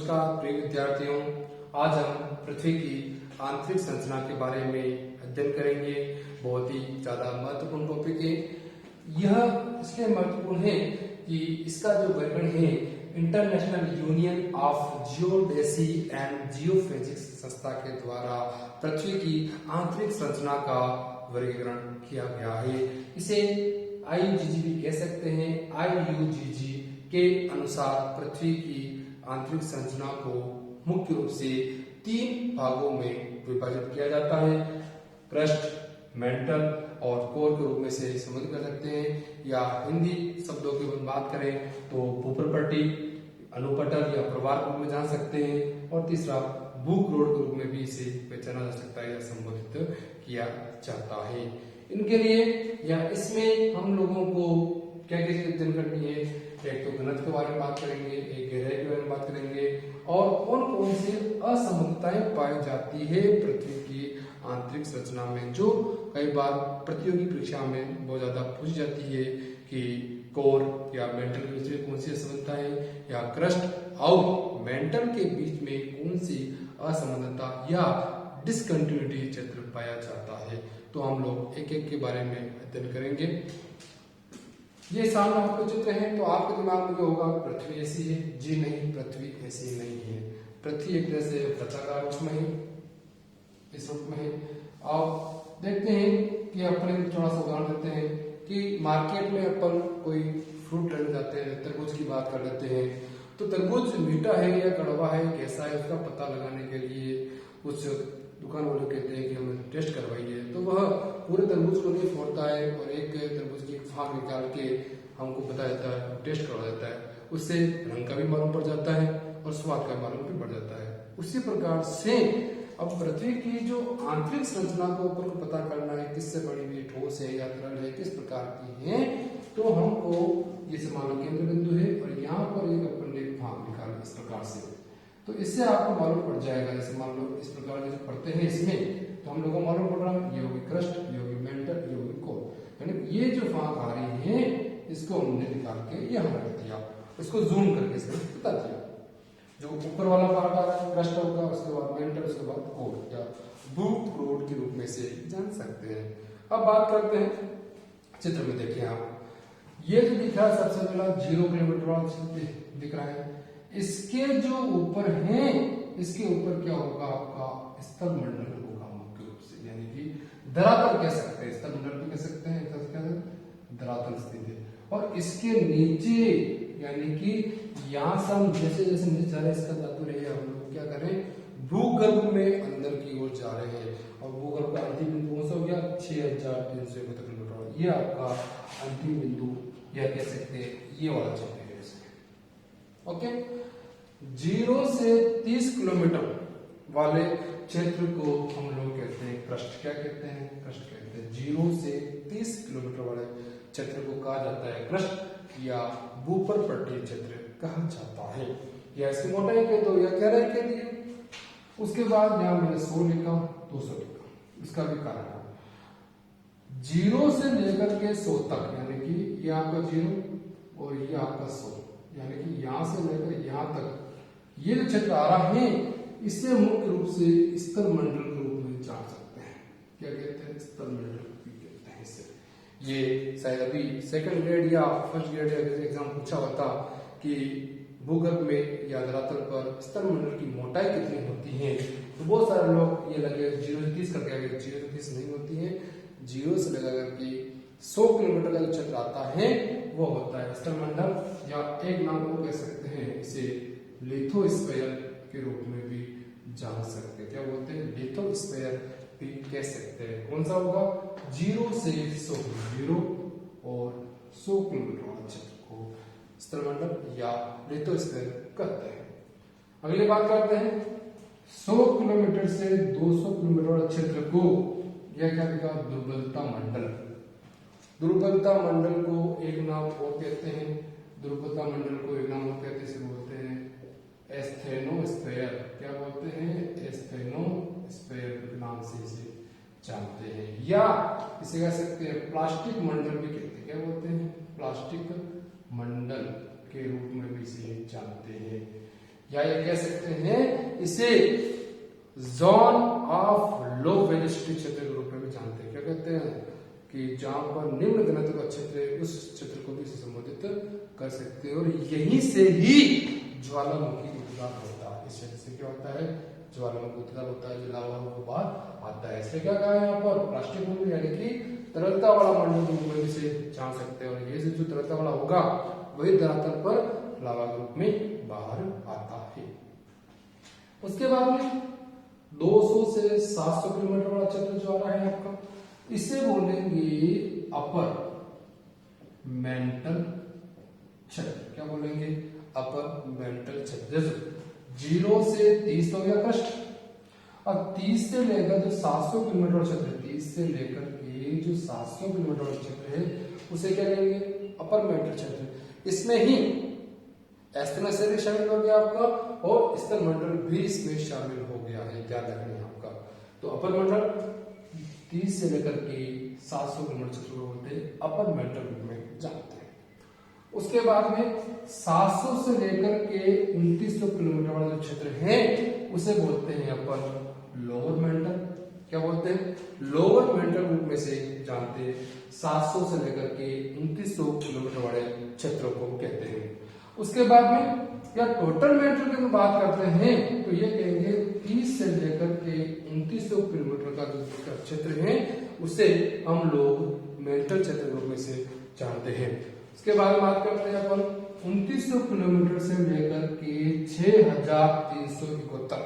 नमस्कार प्रिय विद्यार्थियों, आज हम पृथ्वी की आंतरिक संरचना के बारे में अध्ययन करेंगे। बहुत ही ज्यादा महत्वपूर्ण टॉपिक है। यह इसलिए महत्वपूर्ण है कि इसका जो वर्गीकरण है international union of geodesy and geophysics संस्था के द्वारा पृथ्वी की आंतरिक संरचना का वर्गीकरण किया गया है। इसे IUGG भी कह सकते हैं। IUGG के अनुसार पृथ्वी की आंतरिक संरचना को मुख्य रूप से 3 भागों में विभाजित किया जाता है। क्रस्ट, मेंटल और कोर के रूप में से संबोधित कर सकते हैं, या हिंदी शब्दों की बात करें तो भूप्रपट्टी, अनुपटल या प्रवाल के रूप में जान सकते हैं, और तीसरा भूक्रोड के रूप में भी इसे पहचाना जा सकता है या संबोधित किया जाता है। इनके लिए या इसमें हम लोगों को क्या क्या चीजें अध्ययन करनी है, एक तो घनत्व के बारे में बात करेंगे, एक गहराई के बारे में बात करेंगे, और कौन कौन सी असमर्थताएं पाई जाती है पृथ्वी की आंतरिक संरचना में, जो कई बार प्रतियोगी परीक्षा में बहुत ज्यादा पूछी जाती है कि कोर या मेंटल के बीच में कौन सी असमर्थता है, या क्रस्ट और मेंटल के बीच में कौन सी असमर्थता या डिसकंटिन्यूटी क्षेत्र पाया जाता है। तो हम लोग एक एक के बारे में अध्ययन करेंगे। ये सामने आपको चित्र है, तो आपके दिमाग में जो होगा पृथ्वी ऐसी है। जी नहीं, पृथ्वी ऐसी नहीं है। पृथ्वी एक तरह से वृत्ताकार रूप में है, इस रूप में है। आप देखते हैं कि अपन थोड़ा सा उदाहरण देते हैं कि मार्केट में अपन कोई फ्रूट लेने जाते हैं, तरबूज की बात कर लेते हैं, तो तरबूज मीठा है या कड़वा है, कैसा है, उसका पता लगाने के लिए कुछ दुकान वाले कहते हैं कि हमें टेस्ट करवाइए, तो वह पूरे तरबूज को नहीं फोड़ता है और एक तरबूज की फाक निकाल के हमको बता देता है, टेस्ट करवा देता है। उससे रंग का भी मालूम पड़ जाता है और स्वाद का मालूम भी पड़ जाता है। उसी प्रकार से अब पृथ्वी की जो आंतरिक संरचना को ऊपर को पता करना है, किससे बनी हुई, ठोस है या तरल है, किस प्रकार की है, तो हमको ये मान लो केंद्र बिंदु है और यहाँ पर एक अपन ने फाक निकाला इस प्रकार से, तो इससे आपको मालूम पड़ जाएगा। जैसे मान लो इस प्रकार के जो पढ़ते हैं इसमें, तो हम लोगों को मालूम पड़ रहा है ये होगी क्रस्ट, ये होगी मेंटल, ये होगी कोर। यानी ये जो फाक आ रही है इसको हमने निकाल के यहाँ रख दिया, इसको जूम करके इसमें बता दिया। जो ऊपर वाला भाग आ रहा है क्रस्ट होगा, उसके बाद मेंटल, उसके बाद कोर या भूक्रोड के रूप में से जान सकते हैं। अब बात करते हैं चित्र में। देखिए आप, ये जो दिख रहा है सबसे पहला 0 किलोमीटर वाला दिख रहा है, इसके जो ऊपर है, इसके ऊपर क्या होगा, आपका स्थल मंडल होगा मुख्य रूप से, यानी कि धरातल कह सकते हैं, स्थल मंडल भी कह सकते हैं, धरातल स्थित है। और इसके नीचे यानी कि यहां से हम जैसे जैसे नीचे जा रहे हैं, इसका तात्पर्य है हम लोग क्या करें, भूगर्भ में अंदर की ओर जा रहे हैं। और भूगर्भ का अंतिम बिंदु कौन सा हो गया, 6391 किलोमीटर, ये आपका अंतिम बिंदु या कह सकते हैं ये वाला क्षेत्र है। ओके, 0 से 30 किलोमीटर वाले क्षेत्र को हम लोग कहते हैं क्रस्ट। क्या कहते हैं, क्रस्ट कहते हैं। 0 से 30 किलोमीटर वाले क्षेत्र को कहा जाता है क्रस्ट या भूप्रपट्टी क्षेत्र कहा जाता है। या इसकी मोटाई के दो या गहराई के लिए। उसके बाद यहां मैंने 100 लिखा, 200 लिखा, इसका भी कारण है। 0 से लेकर के 100 तक, यानी कि ये आपका 0 और ये आपका 100, यानी कि यहां से लेकर यहां तक ये जो क्षेत्र आ रहा है, इसे मुख्य रूप से स्थल मंडल के रूप में जान सकते हैं। क्या कहते हैं, स्थल मंडल कहते हैं इसे। ये शायद अभी सेकंड ग्रेड या फर्स्ट ग्रेड एग्जाम पूछा होता कि भूगर्भ में या धरातल पर स्थल मंडल की मोटाई कितनी होती है, तो बहुत सारे लोग ये लगे 0 से 30 करके आगे। 0 से 30 नहीं होती है, 0 से लगा करके 100 किलोमीटर का जो क्षेत्र आता है वो होता है स्थल मंडल, या एक नाम को कह सकते हैं इसे लिथोस्फीयर के रूप में भी जान सकते हैं। क्या बोलते हैं, लिथोस्फीयर भी कह सकते हैं। कौन सा होगा, 0 से 100, 0 और 100 किलोमीटर वाले क्षेत्र को स्थल मंडल या लिथोस्फीयर कहते हैं। अगली बात करते हैं 100 किलोमीटर से 200 किलोमीटर वाले क्षेत्र को यह क्या लिखा, दुर्बलता मंडल। दुर्बलता मंडल को एक नाम और कहते हैं, दुर्बलता मंडल को एक नाम और कहते हैं, इसे बोलते हैं एस्थेनोस्फीयर। क्या बोलते हैं, एस्थेनोस्फीयर नाम से इसे जानते हैं। या इसे कह सकते हैं प्लास्टिक मंडल भी कहते हैं। क्या बोलते हैं, प्लास्टिक मंडल के रूप में भी इसे जानते हैं। या ये कह सकते हैं इसे जोन ऑफ लो वेलोसिटी क्षेत्र के रूप में भी जानते हैं। क्या कहते हैं कि जहां पर निम्न घनत्व का क्षेत्र है उस क्षेत्र को भी संबोधित कर सकते हैं। और यहीं से ही ज्वालामुखी उद्गार होता है। इस क्षेत्र से क्या होता है, ज्वालामुखी उद्गार होता है, जो लावा वो बाहर आता है। इसलिए क्या कहा है यहाँ पर, प्लास्टिक मंडल यानी कि तरलता वाला मंडल के रूप में इसे जान सकते हैं। और ये जो तरलता वाला होगा वही धरातल पर लावा के रूप में बाहर आता है। उसके बाद में 200 से 700 किलोमीटर वाला क्षेत्र जो आ रहा है आपका, इसे बोलेंगे अपर मेंटल क्षेत्र। क्या बोलेंगे, अपर मेंटल क्षेत्र। 0 से 30 हो गया क्रस्ट, और 30 से लेकर जो 700 किलोमीटर क्षेत्र है, 30 से लेकर के जो 700 किलोमीटर क्षेत्र है उसे क्या कहेंगे, अपर मेंटल क्षेत्र। इसमें ही एस्थेना शरीर शामिल हो गया आपका, और स्तन मंडल भी इसमें शामिल हो गया है, ध्यान रखना है आपका। तो अपर मंडल 30 से लेकर के 700 किलोमीटर क्षेत्र को बोलते हैं अपर मेंटल रूप में जानते हैं। उसके बाद में 700 से लेकर के 2900 किलोमीटर वाला जो क्षेत्र है उसे बोलते हैं अपन लोअर मेंटल। क्या बोलते हैं, लोअर मेंटल रूप में से जानते हैं। 700 से लेकर के 2900 किलोमीटर वाले क्षेत्रों को कहते हैं। उसके बाद में या टोटल मेंटल की बात करते हैं तो ये कहेंगे 30 से लेकर के 2900 किलोमीटर का जो क्षेत्र है उसे हम लोग मेंटल क्षेत्र रूप में से जानते हैं। उसके बाद बात करते हैं अपन 2900 किलोमीटर से लेकर के 6371,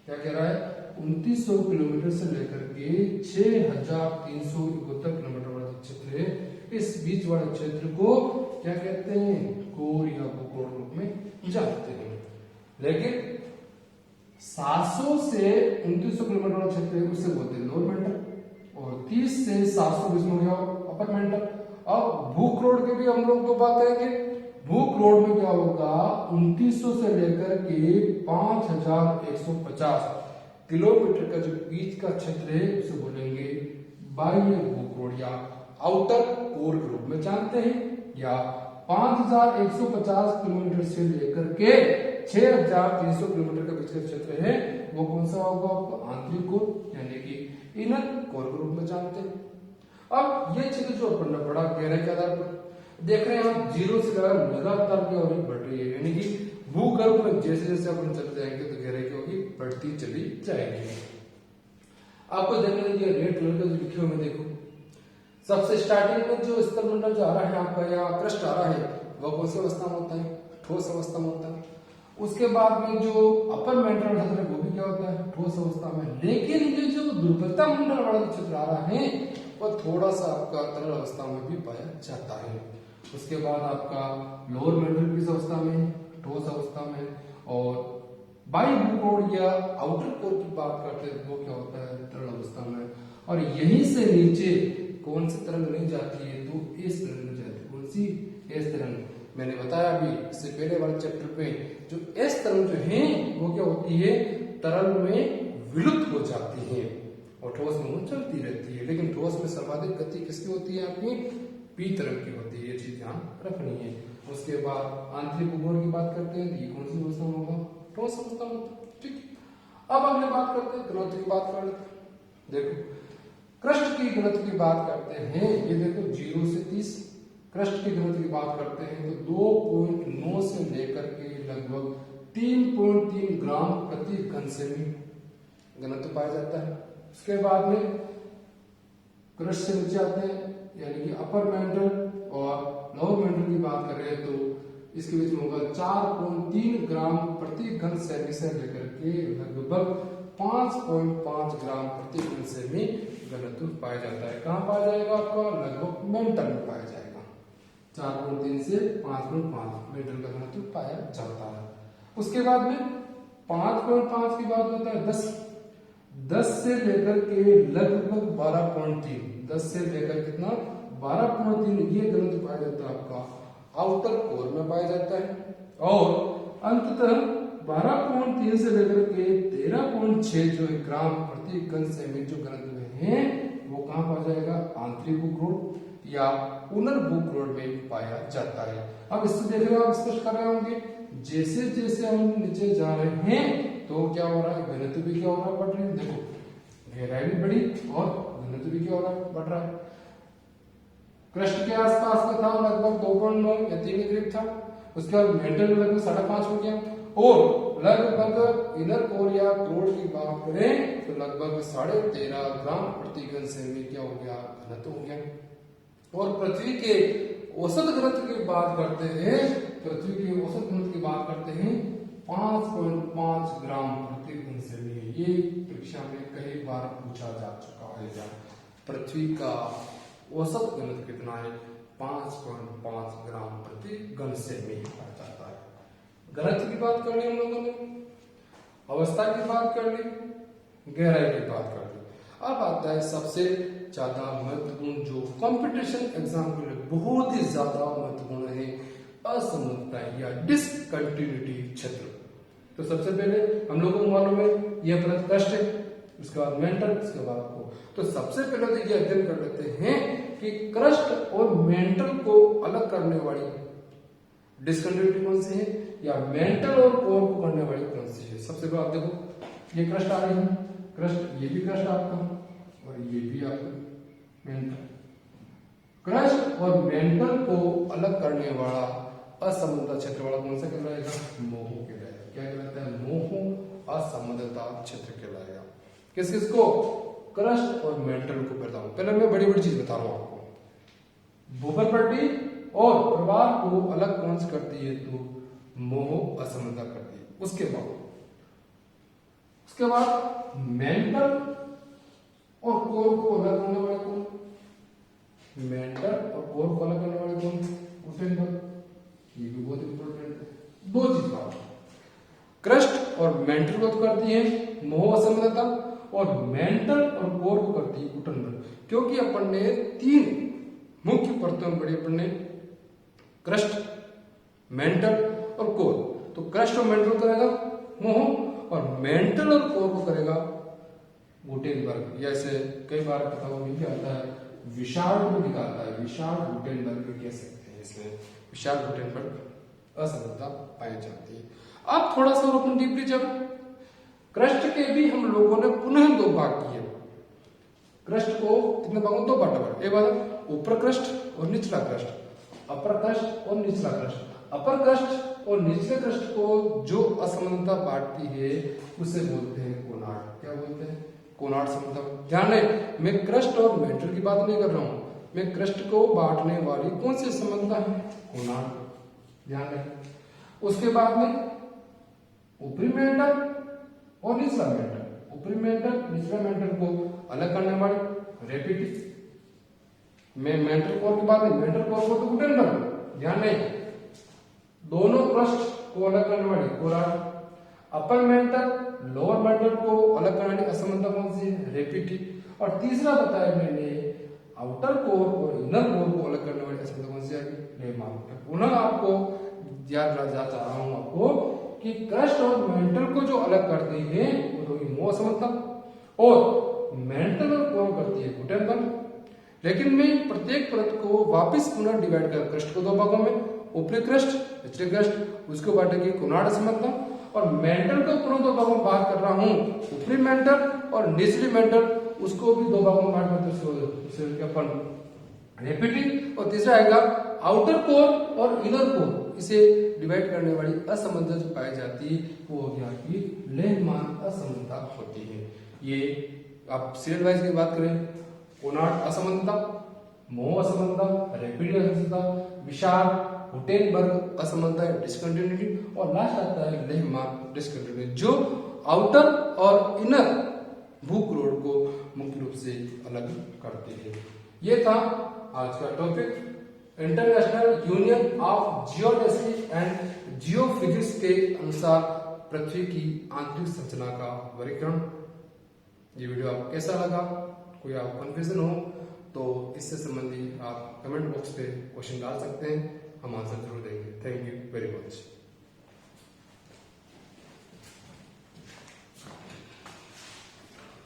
क्या कह रहा है, 2900 किलोमीटर से लेकर के 6371 किलोमीटर वाला क्षेत्र है, इस बीच वाले क्षेत्र को क्या कहते हैं, कोर या भूकोर रूप में जानते हैं। लेकिन 700 से 2900 किलोमीटर वाला क्षेत्र है उसे बोलते हैं लोअर मेंटल, और 30 से 700 बीच में हो गया अपर मेंटल। अब भूख रोड की भी हम लोग तो बात करेंगे। भूख रोड में क्या होगा, 2900 से लेकर के 5150 किलोमीटर का जो बीच का क्षेत्र है उसे बोलेंगे बाह्य भूख रोड या आउटर कोर के रूप में जानते हैं। या 5150 किलोमीटर से लेकर के 6300 किलोमीटर का बीच का क्षेत्र है वो कौन सा होगा, आपको आंतरिक कोर यानी कि इनर कोर के रूप में जानते हैं। अब ये क्षेत्र जो अपन ने पढ़ा गहराई के आधार पर देख रहे हैं हम, 0 से लगातार क्या हो रही, बढ़ रही है। यानी कि भूगर्भ में जैसे जैसे अपन चले जाएंगे तो गहराई क्या होगी, बढ़ती चली जाएगी। आपको देखने दीजिए रेड कलर का जो लिखे हुए देखो, सबसे स्टार्टिंग में जो स्थल मंडल जो आ रहा है आपका या क्रस्ट आ रहा है वह कौन सी अवस्था में होता है, ठोस अवस्था में होता है। उसके बाद में जो अपर मेंटल क्षेत्र है वो भी क्या होता है, ठोस अवस्था में। लेकिन ये जो दुर्बलता मंडल वाला क्षेत्र आ रहा है वह थोड़ा सा आपका तरल अवस्था में भी पाया जाता है। उसके बाद आपका लोअर मेंटल किस अवस्था में, ठोस अवस्था में। और बाई भूकोर या आउटर कोर की बात करते हैं वो क्या होता है, तरल अवस्था में। और यहीं से नीचे कौन सी तरंग नहीं जाती है, तो इस तरंग नहीं जाती। कौन सी, एस तरंग। मैंने बताया अभी इससे पहले वाले चैप्टर पे, जो एस तरंग जो है वो क्या होती है, तरल में विलुप्त हो जाती है और ठोस में वो चलती रहती है। लेकिन ठोस में सर्वाधिक गति किसकी होती है, आपकी पी तरंग की होती है, ये चीज ध्यान रखनी है। उसके बाद आंतरिक भूगोल की बात करते हैं, ये कौन सी अवस्था में होगा, ठोस अवस्था में होता है। ठीक, अब अगले बात करते हैं घनत्व की बात कर लेते हैं। देखो क्रस्ट की घनत्व की बात करते हैं, ये देखो 0 से 30 क्रस्ट की घनत्व की बात करते हैं तो 2.9 से लेकर के लगभग 3.3 ग्राम प्रति घन सेमी घनत्व पाया जाता है। उसके बाद में क्रस्ट से नीचे आते हैं यानी कि अपर मेंटल और लोअर मेंटल की बात कर रहे हैं तो इसके बीच में होगा 4.3 ग्राम प्रति घन सेमी से लेकर के लगभग 5.5 ग्राम प्रति घन सेमी घनत्व पाया जाता है। कहाँ पाया जाएगा, आपका लगभग मेंटल में पाया जाएगा। 4.3 से 5.5 मेंटल का घनत्व पाया जाता है। उसके बाद में 5.5 की बात होता है 10 से लेकर के लगभग 12.3, 10 से लेकर कितना 12.3 ये घनत्व पाया जाता है आपका आउटर कोर में पाया जाता है। और अंततः 12.3 से लेकर के 13.6 जो ग्राम प्रति घन सेमी जो घनत्व है वो कहाँ पाया जाएगा, आंतरिक भूगोल या पुनर्भूगोल में पाया जाता है। अब इससे देख रहे हो, आप स्पष्ट कर रहे होंगे जैसे जैसे हम नीचे जा रहे हैं तो क्या हो रहा है, घनत्व भी क्या हो रहा है, बढ़ रही है। देखो गहराई भी बढ़ी और घनत्व भी क्या हो रहा है, बढ़ रहा है। क्रस्ट के आसपास का था लगभग 2.9 या 3 के करीब था। उसके बाद मेंटल में लगभग 5.5 हो गया और लगभग इनर कोर या कोर की बात करें तो लगभग 13.5 ग्राम प्रति घन सेमी क्या हो गया, घनत्व हो गया। और पृथ्वी के औसत घनत्व की बात करते हैं, पृथ्वी के औसत घनत्व की बात करते हैं 5.5 ग्राम प्रति घन सेमी। ये परीक्षा में कई बार पूछा जा चुका है। पृथ्वी का औसत घनत्व कितना है, 5.5 ग्राम प्रति घन सेमी पाया जाता है। घनत्व की बात कर ली हम लोगों ने, अवस्था की बात कर ली, गहराई की बात कर ली। अब आता है सबसे ज्यादा महत्वपूर्ण जो कंपटीशन एग्जाम के लिए बहुत ही ज्यादा महत्वपूर्ण है, असमता या डिसकंटिन्यूटी क्षेत्र। तो सबसे पहले हम लोगों को मालूम है यह प्रति क्रस्ट है, उसके बाद मेंटल, उसके बाद को। तो सबसे पहले तो ये अध्ययन कर लेते हैं कि क्रस्ट और मेंटल को अलग करने वाली डिसकंटिन्यूटी कौन सी है या मेंटल और कोर को करने वाली कौन सी है। सबसे पहले आप देखो ये क्रस्ट आ रही है, क्रस्ट, ये भी क्रस्ट आपका और ये भी आपका मेंटल। क्रस्ट और मेंटल को अलग करने वाला असमंदता क्षेत्र वाला कौन सा कहलाएगा, मोह कहलाएगा। क्या कहलाता है, मोह असमंदता क्षेत्र कहलाएगा। किस किस को, क्रस्ट और मेंटल को बताऊं। पहले मैं बड़ी बड़ी चीज बता रहा हूं आपको, भूगर्भ पट्टी और प्रवाह को अलग कौन सी करती है, तो मोह असमंदता करती है। उसके बाद मेंटल और कोर को अलग करने वाले कौन, मेंटल और कोर को अलग करने वाले कौन, गुटेनबर्ग। ये भी बहुत इंपॉर्टेंट है। दो चीज बात, क्रस्ट और मेंटल को करती है मोह असमंदता और मेंटल और कोर को करती है गुटेनबर्ग। क्योंकि अपन ने 3 मुख्य परतों में पढ़ी, अपन ने क्रस्ट, मेंटल और कोर। तो क्रस्ट और मेंटल करेगा मोह और मेंटल और कोर को करेगा गुटेनबर्ग। जैसे कई बार किताबों में भी आता है, विशाल को निकालता है, विशाल गुटेनबर्ग कह सकते हैं। इसमें विशाल गुटेनबर्ग असमंदता पाई जाती है। अब थोड़ा सा अपन डीपली जब क्रस्ट के भी हम लोगों ने पुनः 2 भाग किए। क्रस्ट को कितने भागों, 2 बांटा है। एक बात ऊपर क्रस्ट और निचला क्रस्ट, अपर क्रस्ट और निचला क्रस्ट। अपर क्रस्ट और निचले क्रस्ट को जो असमंदता बांटती है उसे बोलते हैं कोनार्ड। क्या बोलते हैं, कोनार्ड समता। ध्यान रहे मैं क्रस्ट और मेंटल की बात नहीं कर रहा हूं, मैं क्रस्ट को बांटने वाली कौन सी समता है, कोनार्ड। ध्यान रहे। उसके बाद में ऊपरी मेंटल और निचला मेंटल, ऊपरी मेंटल निचला मेंटल को अलग करने वाली रेपिटी। मैं मेंटल कोर की बात नहीं, मेंटल कोर को तो गुटेनबर्ग। ध्यान रहे दोनों क्रस्ट को अलग करने वाली Konrad. Upper mantle lower mental को अलग करने वाली असमंता कौन सी है, रेपिटी। और तीसरा बताया मैंने आउटर कोर और इनर कोर को अलग करने वाली असमंता कौन सी है, लेमार्क। पुनः आपको याद रखना चाह रहा हूं आपको कि क्रस्ट और मेंटल को जो अलग करती है वो होगी मोह असमंता और मेंटल और कोर करती है गुटेनबर्ग। लेकिन मैं प्रत्येक परत को वापस पुनः डिवाइड कर क्रस्ट को 2 भागों में, ऊपरी क्रस्ट, निचले क्रस्ट, उसको बांटेगी कोनार्ड असमंता। और मेंटल को पुनः 2 भागों में बात कर रहा हूं, ऊपरी मेंटल और निचली मेंटल, उसको भी 2 भागों में बांट करते अपन रेपिटी। और तीसरा आएगा आउटर कोर और इनर कोर, इसे डिवाइड करने वाली असमंता जो पाई जाती है वो हो गया कि लेहमान असमंता होती है। ये आप सीरियल वाइज की बात करें, कोनार्ड असमंता, मोह असमंता, रेपिडी असमंता, विशाल गुटेनबर्ग असमंता डिस्कंटिन्यूटी और लास्ट आता है लेहमान डिस्कंटिन्यूटी, जो आउटर और इनर भूक्रोड को मुख्य रूप से अलग करते हैं। ये था आज का topic, international union of geodesy and geophysics के अनुसार पृथ्वी की आंतरिक संरचना का वर्गीकरण। ये वीडियो आपको कैसा लगा, कोई आप कंफ्यूजन हो तो इससे संबंधी आप कमेंट बॉक्स पे क्वेश्चन डाल सकते हैं, हम आंसर जरूर देंगे। Thank you very much.